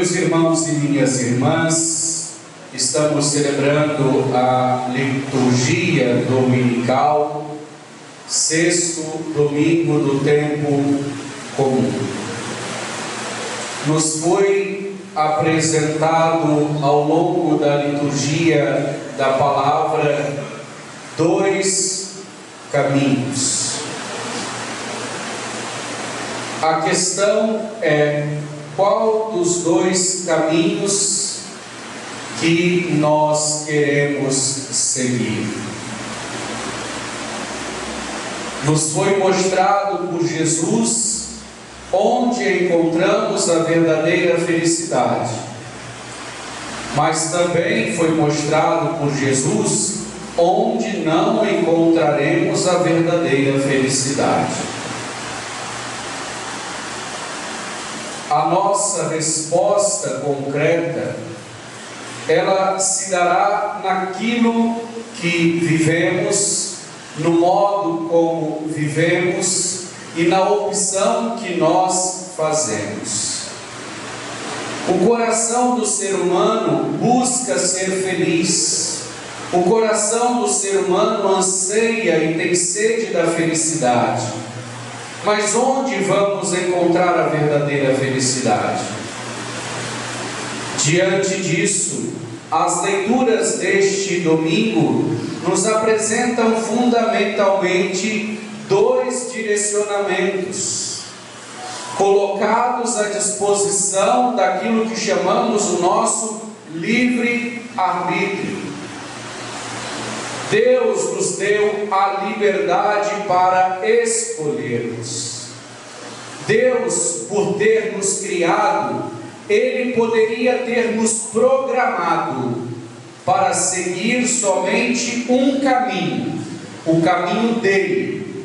Meus irmãos e minhas irmãs, estamos celebrando a liturgia dominical, sexto domingo do tempo comum. Nos foi apresentado ao longo da liturgia da palavra dois caminhos. A questão é: qual dos dois caminhos que nós queremos seguir? Nos foi mostrado por Jesus onde encontramos a verdadeira felicidade, mas também foi mostrado por Jesus onde não encontraremos a verdadeira felicidade. A nossa resposta concreta, ela se dará naquilo que vivemos, no modo como vivemos e na opção que nós fazemos. O coração do ser humano busca ser feliz. O coração do ser humano anseia e tem sede da felicidade. Mas onde vamos encontrar a verdadeira felicidade? Diante disso, as leituras deste domingo nos apresentam fundamentalmente dois direcionamentos, colocados à disposição daquilo que chamamos o nosso livre-arbítrio. Deus nos deu a liberdade para escolhermos. Deus, por ter nos criado, Ele poderia ter nos programado para seguir somente um caminho, o caminho dele.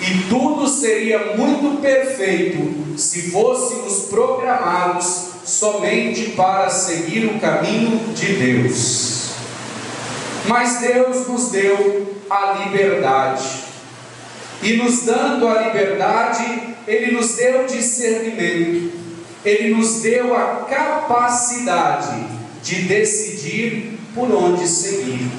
E tudo seria muito perfeito se fôssemos programados somente para seguir o caminho de Deus. Mas Deus nos deu a liberdade, e nos dando a liberdade, Ele nos deu discernimento, Ele nos deu a capacidade de decidir por onde seguir.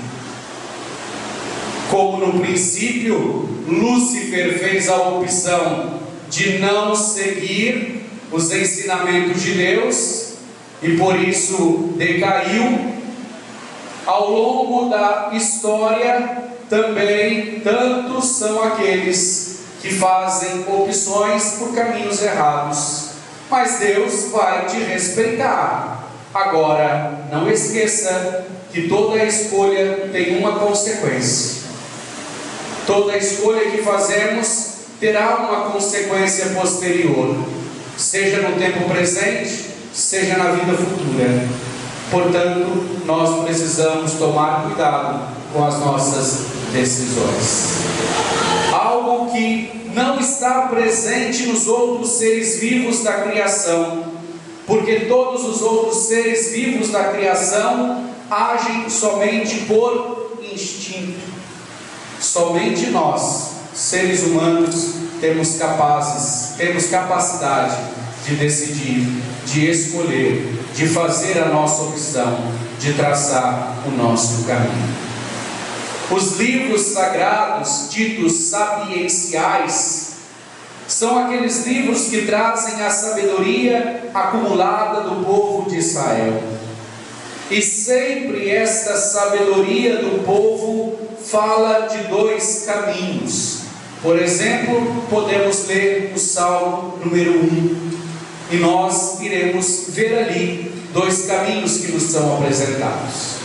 Como no princípio, Lúcifer fez a opção de não seguir os ensinamentos de Deus, e por isso decaiu. Ao longo da história, também tantos são aqueles que fazem opções por caminhos errados, mas Deus vai te respeitar. Agora, não esqueça que toda escolha tem uma consequência. Toda escolha que fazemos terá uma consequência posterior, seja no tempo presente, seja na vida futura. Portanto, nós precisamos tomar cuidado com as nossas decisões. Algo que não está presente nos outros seres vivos da criação, porque todos os outros seres vivos da criação agem somente por instinto. Somente nós, seres humanos, temos capacidade de decidir, de escolher, de fazer a nossa opção, de traçar o nosso caminho. Os livros sagrados, ditos sapienciais, são aqueles livros que trazem a sabedoria acumulada do povo de Israel. E sempre esta sabedoria do povo fala de dois caminhos. Por exemplo, podemos ler o Salmo número 1. E nós iremos ver ali dois caminhos que nos são apresentados.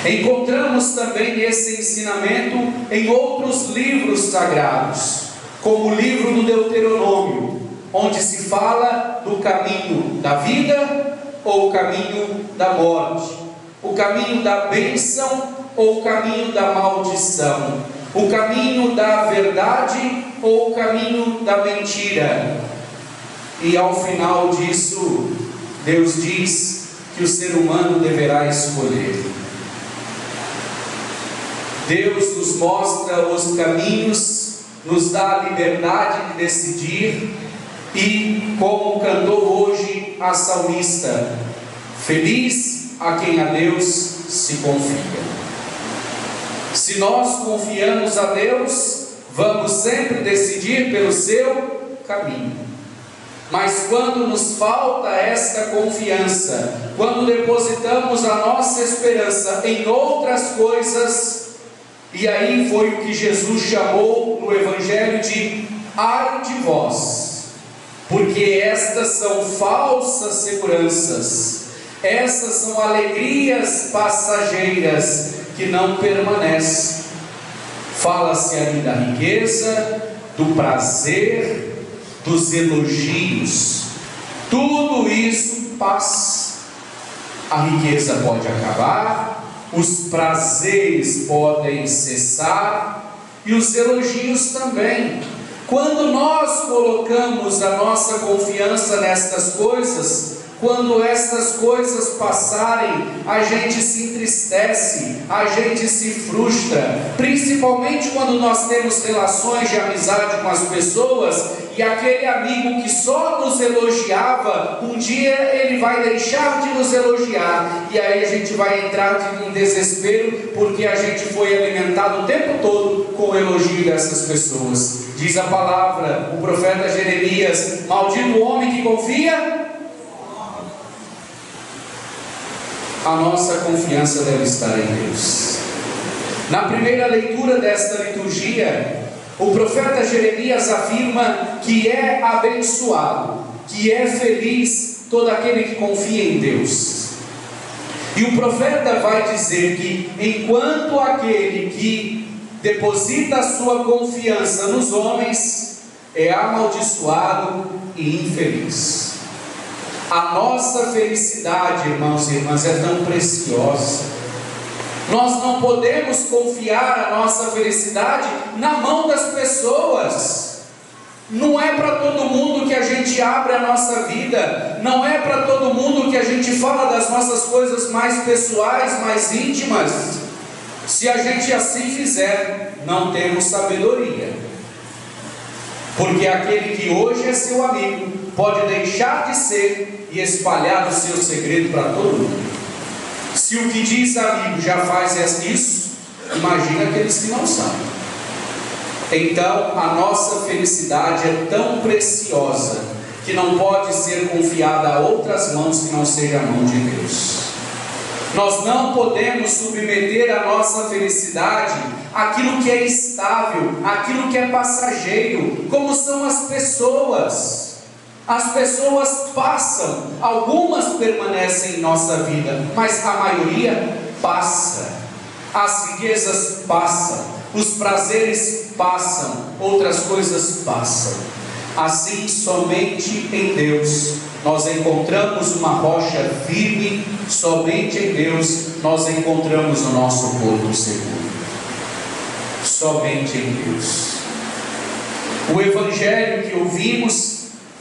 Encontramos também esse ensinamento em outros livros sagrados, como o livro do Deuteronômio, onde se fala do caminho da vida ou o caminho da morte, o caminho da bênção ou o caminho da maldição, o caminho da verdade ou o caminho da mentira. E ao final disso, Deus diz que o ser humano deverá escolher. Deus nos mostra os caminhos, nos dá a liberdade de decidir, E como cantou hoje a salmista, feliz a quem a Deus se confia. Se nós confiamos a Deus, vamos sempre decidir pelo seu caminho. Mas quando nos falta esta confiança, quando depositamos a nossa esperança em outras coisas, e aí foi o que Jesus chamou no Evangelho de ai de vós, porque estas são falsas seguranças, estas são alegrias passageiras que não permanecem. Fala-se ali da riqueza, do prazer, dos elogios. Tudo isso passa. A riqueza pode acabar, os prazeres podem cessar e os elogios também. Quando nós colocamos a nossa confiança nestas coisas, quando estas coisas passarem, a gente se entristece, a gente se frustra, principalmente quando nós temos relações de amizade com as pessoas, e aquele amigo que só nos elogiava, um dia ele vai deixar de nos elogiar, e aí a gente vai entrar em desespero, porque a gente foi alimentado o tempo todo com o elogio dessas pessoas. Diz a palavra, o profeta Jeremias: maldito o homem que confia. A nossa confiança deve estar em Deus. Na primeira leitura desta liturgia, o profeta Jeremias afirma que é abençoado, que é feliz todo aquele que confia em Deus. E o profeta vai dizer que enquanto aquele que deposita a sua confiança nos homens é amaldiçoado e infeliz. A nossa felicidade, irmãos e irmãs, é tão preciosa. Nós não podemos confiar a nossa felicidade na mão das pessoas. Não é para todo mundo que a gente abre a nossa vida. Não é para todo mundo que a gente fala das nossas coisas mais pessoais, mais íntimas. Se a gente assim fizer, não temos sabedoria. Porque aquele que hoje é seu amigo pode deixar de ser e espalhar o seu segredo para todo mundo. Se o que diz amigo já faz isso, imagina aqueles que não são. Então a nossa felicidade é tão preciosa que não pode ser confiada a outras mãos que não seja a mão de Deus. Nós não podemos submeter a nossa felicidade àquilo que é estável, àquilo que é passageiro, como são as pessoas. As pessoas passam, algumas permanecem em nossa vida, mas a maioria passa. As riquezas passam, os prazeres passam, outras coisas passam. Assim, somente em Deus nós encontramos uma rocha firme, somente em Deus nós encontramos o nosso porto seguro. Somente em Deus. O Evangelho que ouvimos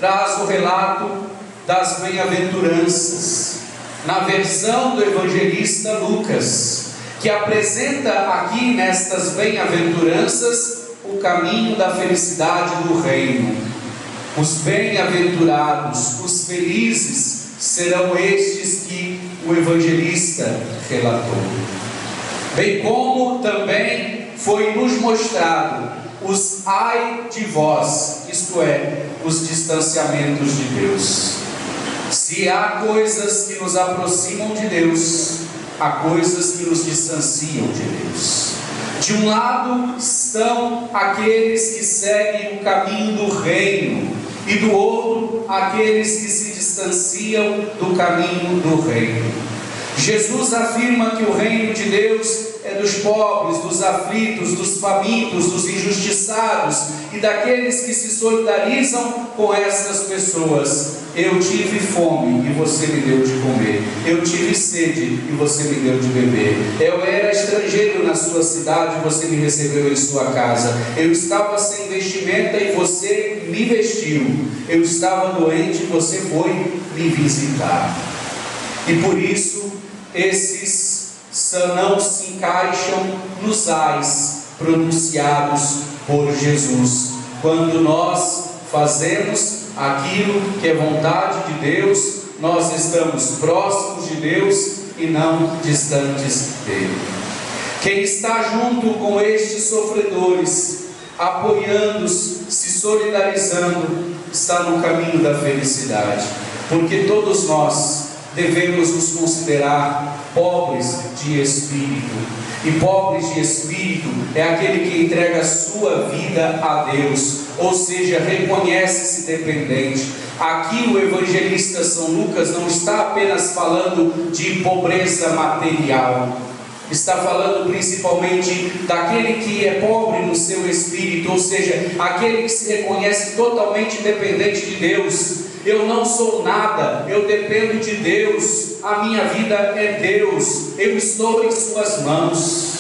traz o relato das bem-aventuranças, na versão do evangelista Lucas, que apresenta aqui nestas bem-aventuranças o caminho da felicidade do reino. Os bem-aventurados, os felizes, serão estes que o evangelista relatou. Bem como também foi nos mostrado os ai de vós, isto é, os distanciamentos de Deus. Se há coisas que nos aproximam de Deus, há coisas que nos distanciam de Deus. De um lado estão aqueles que seguem o caminho do reino, e do outro aqueles que se distanciam do caminho do reino. Jesus afirma que o reino de Deus é dos pobres, dos aflitos, dos famintos, dos injustiçados e daqueles que se solidarizam com essas pessoas. Eu tive fome e você me deu de comer. Eu tive sede e você me deu de beber. Eu era estrangeiro na sua cidade e você me recebeu em sua casa. Eu estava sem vestimenta e você me vestiu. Eu estava doente e você foi me visitar. E por isso, esses não se encaixam nos ais pronunciados por Jesus, quando nós fazemos aquilo que é vontade de Deus, nós estamos próximos de Deus e não distantes dele. Quem está junto com estes sofredores, apoiando-os, se solidarizando, está no caminho da felicidade, porque todos nós devemos nos considerar pobres de espírito, e pobres de espírito é aquele que entrega a sua vida a Deus, ou seja, reconhece-se dependente. Aqui o evangelista São Lucas não está apenas falando de pobreza material, está falando principalmente daquele que é pobre no seu espírito, ou seja, aquele que se reconhece totalmente dependente de Deus. Eu não sou nada, eu dependo de Deus, a minha vida é Deus, eu estou em suas mãos.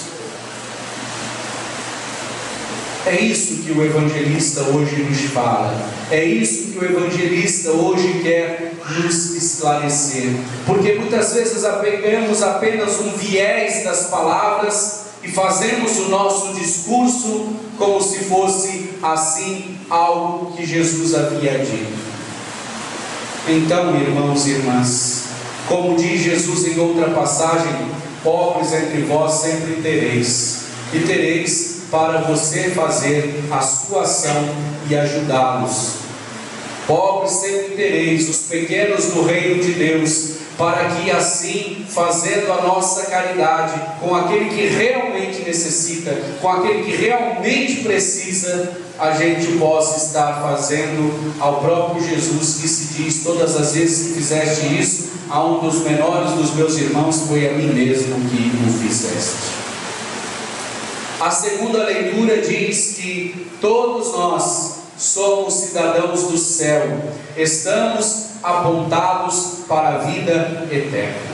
É isso que o evangelista hoje nos fala, é isso que o evangelista hoje quer nos esclarecer, porque muitas vezes pegamos apenas um viés das palavras e fazemos o nosso discurso como se fosse assim algo que Jesus havia dito. Então, irmãos e irmãs, como diz Jesus em outra passagem, pobres entre vós sempre tereis, e tereis para você fazer a sua ação e ajudá-los. Pobres sempre tereis, os pequenos do reino de Deus, para que assim, fazendo a nossa caridade com aquele que realmente necessita, com aquele que realmente precisa, a gente possa estar fazendo ao próprio Jesus, que se diz: todas as vezes que fizeste isso a um dos menores dos meus irmãos, foi a mim mesmo que o fizeste. A segunda leitura diz que todos nós somos cidadãos do céu, estamos apontados para a vida eterna.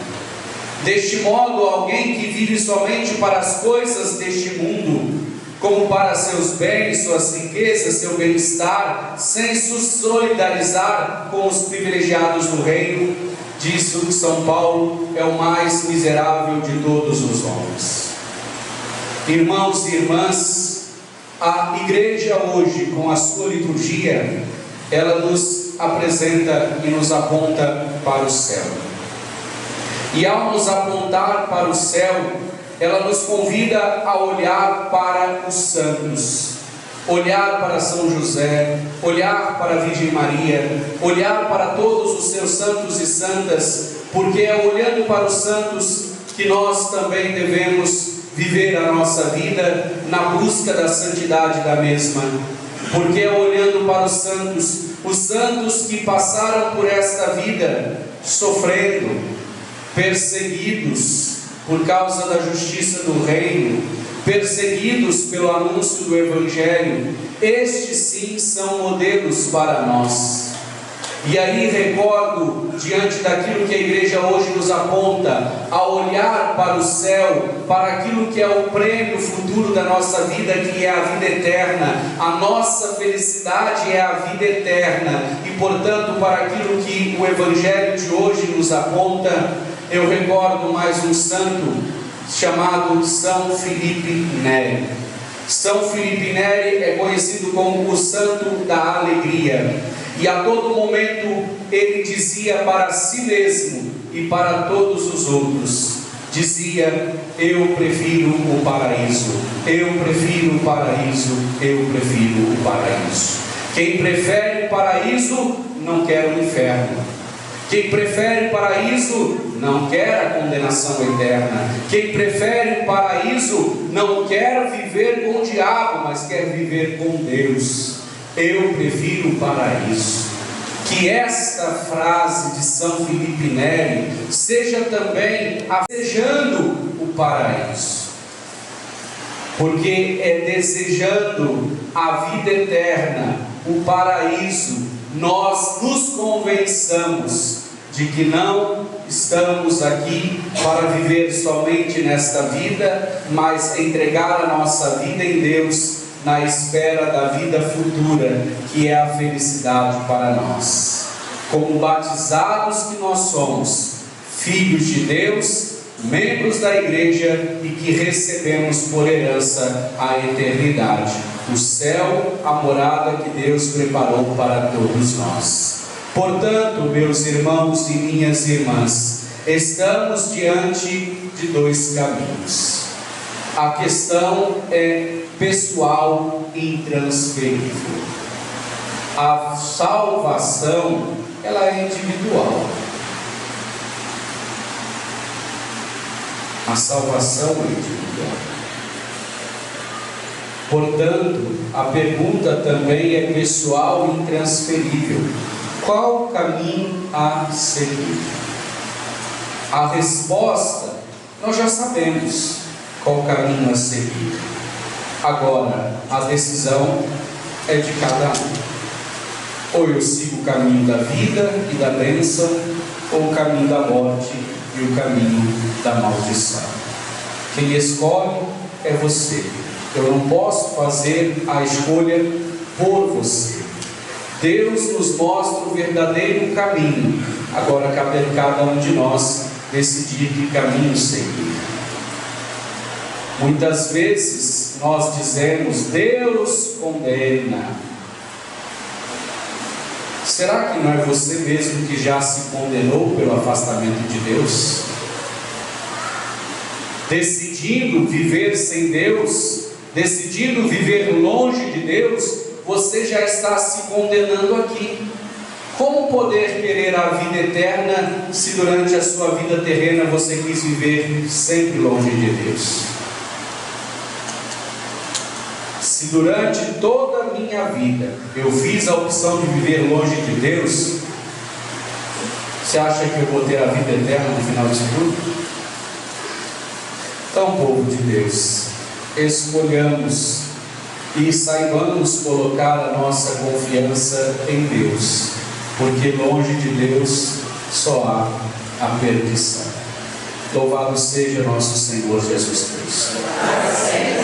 Deste modo, alguém que vive somente para as coisas deste mundo, como para seus bens, suas riquezas, seu bem-estar, sem se solidarizar com os privilegiados do reino, diz São Paulo, é o mais miserável de todos os homens. Irmãos e irmãs, a igreja hoje, com a sua liturgia, ela nos apresenta e nos aponta para o céu. E ao nos apontar para o céu, ela nos convida a olhar para os santos, olhar para São José, olhar para a Virgem Maria, olhar para todos os seus santos e santas, porque é olhando para os santos que nós também devemos viver a nossa vida na busca da santidade da mesma, porque é olhando para os santos que passaram por esta vida sofrendo, perseguidos por causa da justiça do reino, perseguidos pelo anúncio do Evangelho. Estes sim são modelos para nós. E aí recordo, diante daquilo que a igreja hoje nos aponta, a olhar para o céu, para aquilo que é o prêmio futuro da nossa vida, que é a vida eterna. A nossa felicidade é a vida eterna, e portanto, para aquilo que o Evangelho de hoje nos aponta, eu recordo mais um santo chamado São Filipe Neri. São Filipe Neri é conhecido como o santo da alegria, e a todo momento ele dizia para si mesmo e para todos os outros, dizia: eu prefiro o paraíso, eu prefiro o paraíso, eu prefiro o paraíso. Quem prefere o paraíso não quer o inferno. Quem prefere o paraíso não quer a condenação eterna. Quem prefere o paraíso não quer viver com o diabo, mas quer viver com Deus. Eu prefiro o paraíso. Que esta frase de São Filipe Neri seja também desejando o paraíso, porque é desejando a vida eterna, o paraíso, nós nos convençamos de que não estamos aqui para viver somente nesta vida, mas entregar a nossa vida em Deus, na espera da vida futura, que é a felicidade para nós. Como batizados que nós somos, filhos de Deus, membros da igreja e que recebemos por herança a eternidade, o céu, a morada que Deus preparou para todos nós. Portanto, meus irmãos e minhas irmãs, estamos diante de dois caminhos. A questão é pessoal e intransferível. A salvação, ela é individual. A salvação é individual. Portanto, a pergunta também é pessoal e intransferível. Qual o caminho a seguir? A resposta, nós já sabemos qual o caminho a seguir. Agora, a decisão é de cada um. Ou eu sigo o caminho da vida e da bênção, ou o caminho da morte e o caminho da maldição. Quem escolhe é você. Eu não posso fazer a escolha por você. Deus nos mostra o verdadeiro caminho. Agora cabe a cada um de nós decidir que caminho seguir. Muitas vezes nós dizemos: Deus condena. Será que não é você mesmo que já se condenou pelo afastamento de Deus? Decidindo viver sem Deus, decidindo viver longe de Deus, você já está se condenando aqui. Como poder querer a vida eterna se durante a sua vida terrena você quis viver sempre longe de Deus? Se durante toda a minha vida eu fiz a opção de viver longe de Deus, você acha que eu vou ter a vida eterna no final disso tudo? Então, povo de Deus, escolhamos e saibamos colocar a nossa confiança em Deus, porque longe de Deus só há a perdição. Louvado seja nosso Senhor Jesus Cristo.